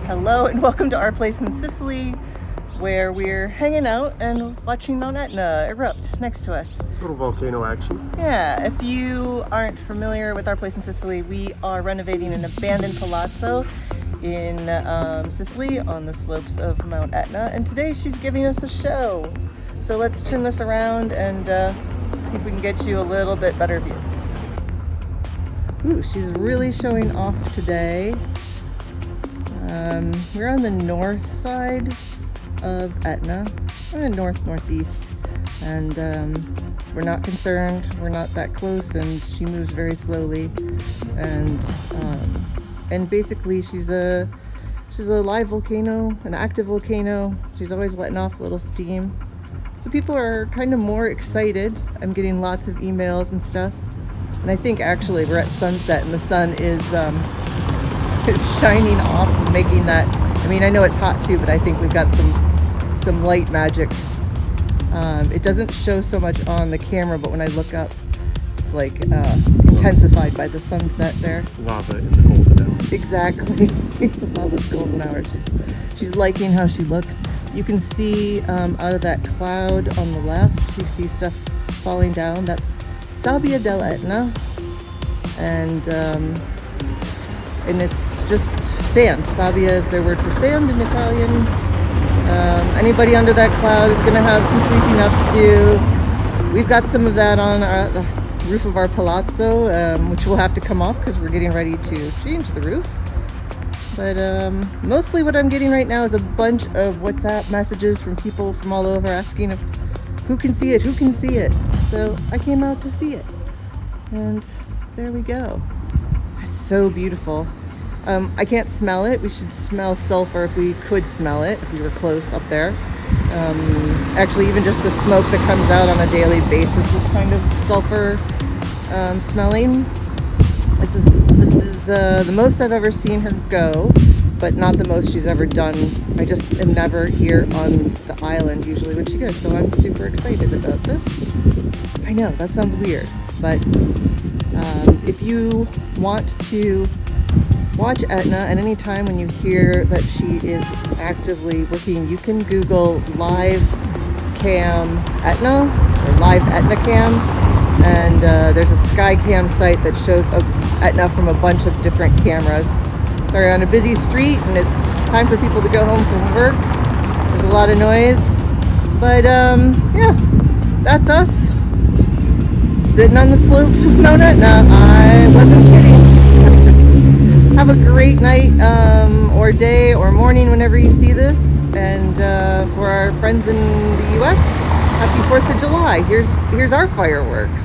Hello and welcome to our place in Sicily, where we're hanging out and watching Mount Etna erupt next to us. Little volcano action. Yeah, if you aren't familiar with our place in Sicily, we are renovating an abandoned palazzo in Sicily on the slopes of Mount Etna, and today she's giving us a show. So let's turn this around and see if we can get you a little bit better view. Ooh, she's really showing off today. We're on the north side of Etna, northeast, and we're not concerned. We're not that close, and she moves very slowly. And basically, she's a live volcano, an active volcano. She's always letting off a little steam, so people are kind of more excited. I'm getting lots of emails and stuff, and I think actually we're at sunset, and the sun is shining off and making that. I mean, I know it's hot too, but I think we've got some light magic. It doesn't show so much on the camera, but when I look up, it's like intensified by the sunset there. Lava in the golden hour. Exactly. Lava's golden hour. She's liking how she looks. You can see out of that cloud on the left, you see stuff falling down. That's Sabbia dell'Etna, and it's just sand. Sabbia is their word for sand in Italian. Anybody under that cloud is going to have some sweeping up to do. We've got some of that on the roof of our palazzo, which will have to come off because we're getting ready to change the roof. But mostly what I'm getting right now is a bunch of WhatsApp messages from people from all over asking if who can see it, who can see it. So I came out to see it, and there we go. It's so beautiful. I can't smell it. We should smell sulfur if we could smell it, if we were close up there. Actually, even just the smoke that comes out on a daily basis is kind of sulfur smelling. This is the most I've ever seen her go, but not the most she's ever done. I just am never here on the island usually when she goes, so I'm super excited about this. I know, that sounds weird, but if you want to watch Etna at any time when you hear that she is actively working, you can Google live cam Etna or live Etna cam, and there's a sky cam site that shows Etna from a bunch of different cameras. Sorry, on a busy street, and it's time for people to go home from work. There's a lot of noise, but yeah, that's us sitting on the slopes of Mount Etna. I wasn't kidding. Have a great night or day or morning whenever you see this. And for our friends in the US, happy 4th of July. Here's our fireworks.